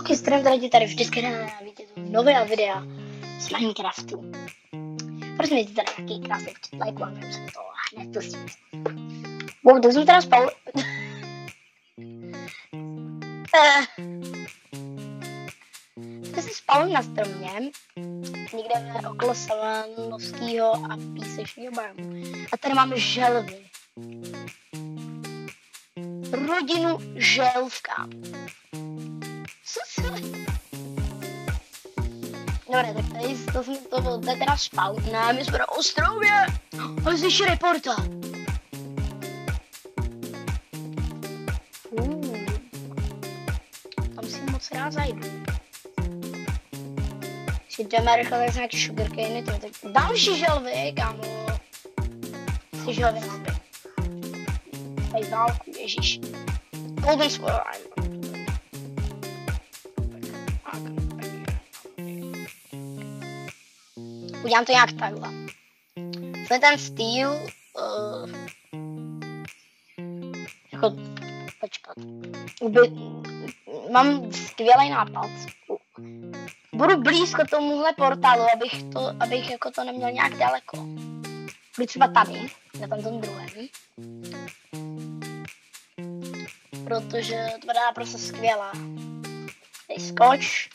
Ok, zdravím tady vždycky vidíte nové videa z Minecraftu. Prosím, mějte tady nějaký krásný počet lajků a můžeme se do toho hned pustit. Wow, to jsem teda spal. To jsem spal na stromě, někde okolo Savanovského a Písečního baru. A tady máme želvy. Rodinu želvka. Dobré, tak tady to byl teda spal. Ne, my jsme na ostrově. Ale slyší reporta. Tam si moc rád zajdu. Si jdeme rychle z nějaký sugarcane, to je tak další želvy, kámo. Ty želvy máme. Tady válku, ježíš. Golden Spoiler Island. Udělám to nějak takhle. To je ten styl, jako, počkat. Mám skvělý nápad. Budu blízko tomuhle portálu, abych jako to neměl nějak daleko. Budu třeba tady, na tom druhém. Protože to bude prostě skvělá. Tady skoč.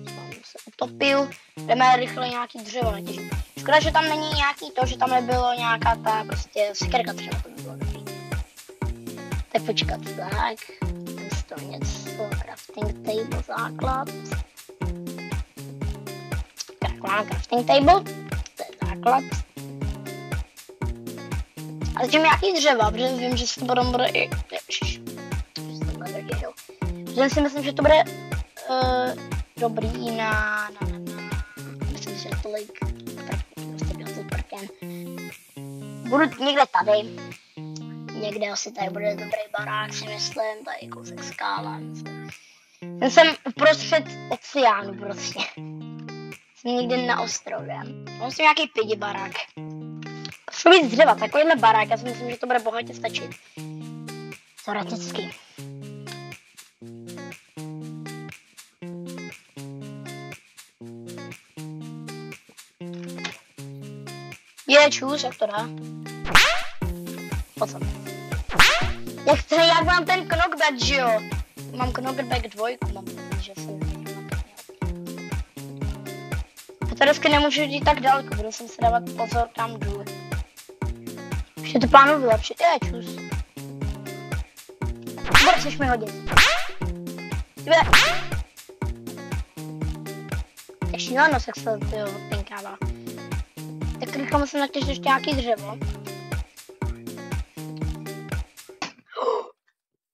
Tam se utopil. Jdeme rychle nějaký dřevo natěžit. Škoda, že tam není nějaký to, že tam nebylo nějaká ta prostě sikerka třeba, to by bylo dobrý. Tak počkat, tak. To něco, crafting table základ. Crafting table, to je základ. A zatím nějaký dřeva, protože vím, že se to potom bude i... Ježiš. Protože si myslím, že to bude dobrý na myslím, že tolik prostě byl to prken. Budu někde tady. Někde asi tady bude dobrý barák, si myslím, tady kousek skála. Ten jsem uprostřed oceánu prostě. Jsem někde na ostrově. Musím nějaký pidi barák. Potřebuji víc dřeva, takovýhle barák, já si myslím, že to bude bohatě stačit. Teoreticky. Je, čus, jak to dá? Pojď. Jak mám ten knockback, že jo? Mám knockback 2, mám pocit, že jsem a teďka nemůžu jít tak daleko, budu jsem se dávat pozor, kam jdu. Ještě to plánu vylepšit, je, čus. Chceš mi hodit. Jak šílenost, jak se to pinkává. Tak rychle musím natěžit ještě nějaký dřevo.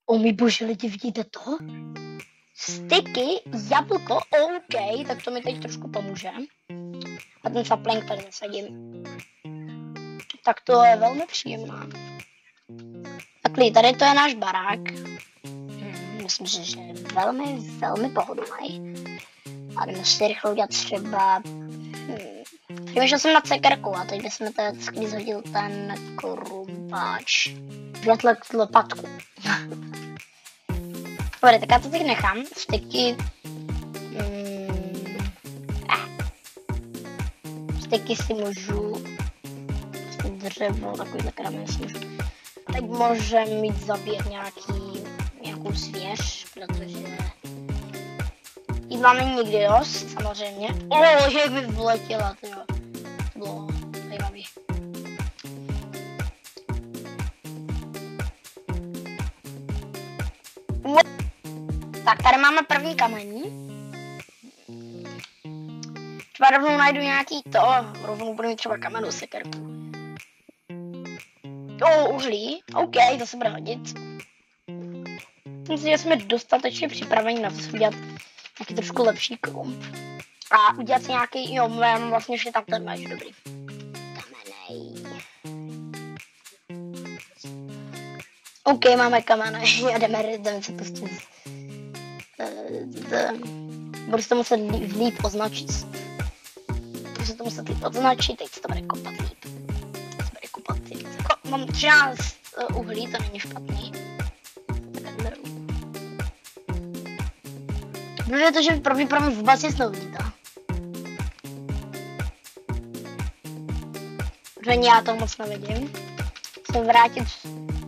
O můj bože, lidi, vidíte to? Styky, jablko, OK, tak to mi teď trošku pomůže. A ten sapling tady zasadím. Tak to je velmi příjemná. Takhle, tady to je náš barák. Myslím si, že je velmi pohodlný. A jdeme si rychle udělat třeba... Přemýšlel jsem nad sekerkou a teď bychom tady zhodil ten korumpáč. Větle lopatku. Dobré, tak já to teď nechám. Styky... Styky si můžu... Dřevo, takovýhle krámy si můžu... Teď můžeme mít zabíjet nějakou zvěř, protože... Jídla není nikdy dost, samozřejmě. Jak by vletěla, tyjo. To bylo zajímavý. Tak, tady máme první kamení. Třeba rovnou najdu nějaký to, rovnou budu mít třeba kamennou sekerku. Uhlí, OK, to se bude hodit. Myslím si, že jsme dostatečně připraveni na to udělat nějaký trošku lepší klump. A udělat si nějaký, jo, mám vlastně ještě tam ten meč, dobrý. Kamenej. OK, máme kamenej a jdeme se pustit. Budu si to muset líp označit. Budu si to muset líp označit, teď se to bude kopat líp. Mám 13 uhlí, to není špatný. Protože to, že pravděpodobně vůbec nic neuvidíte. Protože já to moc nevidím. Musím vrátit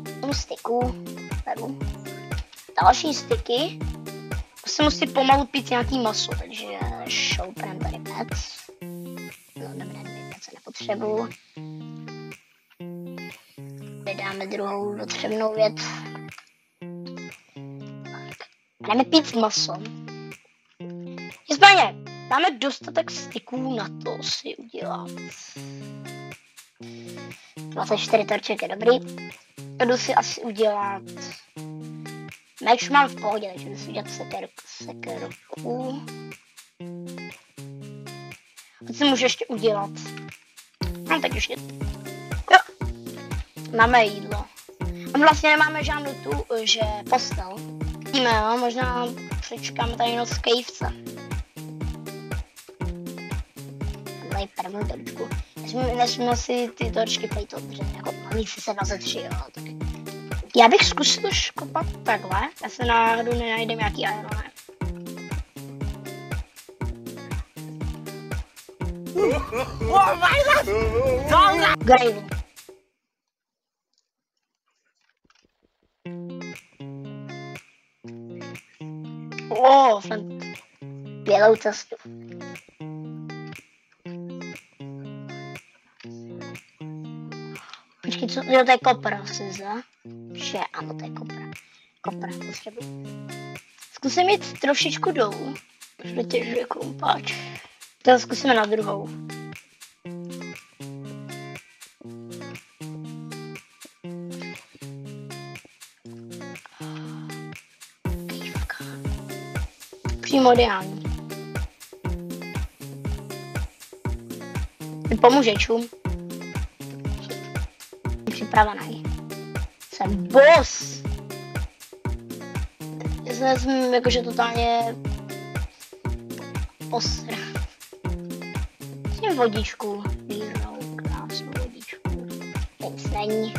k tomu styku. Beru další styky. Musím pomalu pít nějaký maso, takže šoupnem tady pec. No dobré, pec nepotřebuju. Dáme druhou potřebnou věc. Jdeme pít maso. Nicméně, máme dostatek styků na to si udělat. 24 torček je dobrý. Jdu si asi udělat... Meč mám v pohodě, takže jdu si udělat sekerku. A co si můžu ještě udělat? No teď už je... Jo. Máme jídlo. A vlastně nemáme žádnou tu, že postel. Víme, jo, možná přečkáme tady noc v kejvce. Tady první torčku. Nesmíme si ty torčky plejt dobře, jako mít si se na ze 3, jo. Tak. Já bych zkusil škopat takhle, já se náhodou nenajdem nějaký ironek. Grave. Jsem bělou cestu. Počkej, co? Jo, to je kopra, že ano, to je kopra. Kopra, potřebuji. Zkusím jít trošičku dolů. Protože je krumpáč. To zkusíme na druhou. Kejvka. Přímo ideální. Pomůžečům. Připravený. Jsem boss! Já jsem jakože totálně osra. Jsem vodičku, výrnou, krásnou vodičku. Nic není.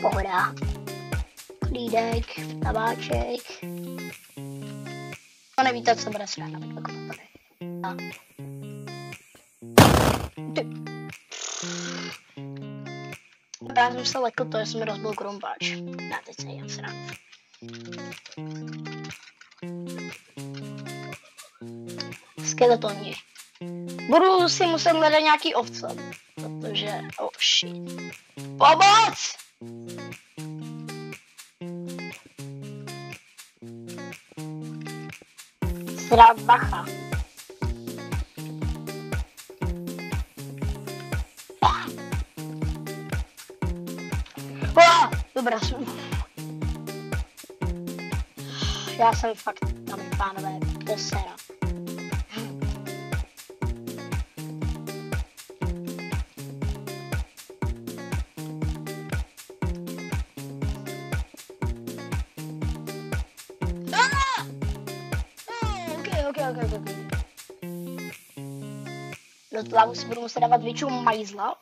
Pohoda. Klídek, tabáček. To nevíte, co bude srána, tak tady. Já jsem se lekl to, že jsem rozbil krumpáč. Já teď se jen srám. Skeletoni. Budu si muset hledat nějaký ovce, protože... Oh shit. Pomoc! Srát bacha. Dobrá, já jsem fakt, dámy pánové, posera. Ok. Do tlavu si budu muset dávat většinou majzla,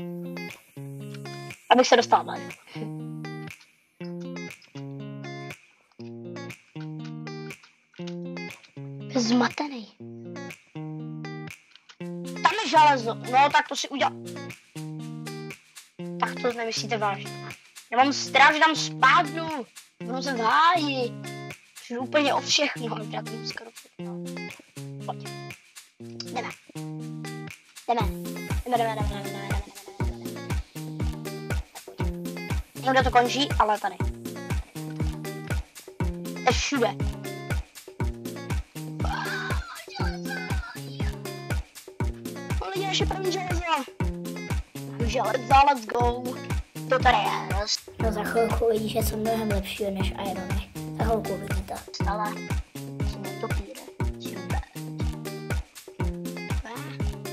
abych se dostal ven. Zmatený. Tam je železo. No, tak to si udělal. Tak to nemyslíte vážně. Já mám strach, že tam spadnu. Budu se v háji. Přijdu úplně o všechno. Já to skoro. Pojď. Jdeme. Někde to končí, ale tady. To je všude. Ještě první železo. Let's go. To tady je. No za chvilku vidíš, že jsem mnohem lepší než Irony. Za chvilku vidíte. Ale jsem netopíre. Super.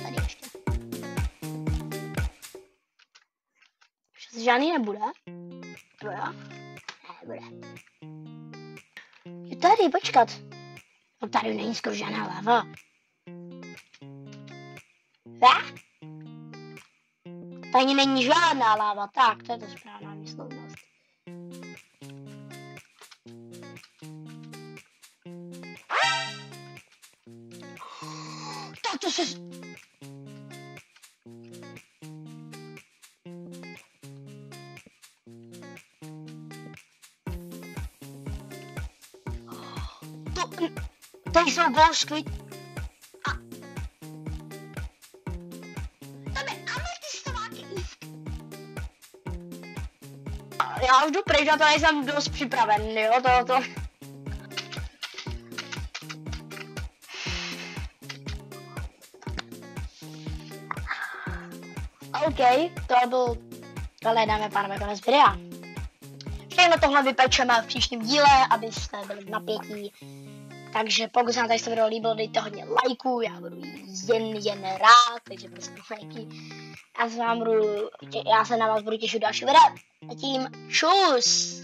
Tady ještě. Už žádný nebude. No jo. Nebude. Je tady, počkat. No tady není skoro žádná láva. Tady není žádná láva, tak to je to správná výslovnost. to se... Tady jsou gol squid. A... Tam je ametistová kývka. Já už jdu pryč, na to nejsem dost připraven, jo, to... OK, to byl, tohle dáme a pánové konec videa. Všechno tohle vypečeme v příštím díle, abyste byli v napětí. Takže pokud se vám tady video líbilo, dejte hodně lajků, já budu jen rád, takže prostě lajky. Já se na vás budu těšit další videa. A tím čus!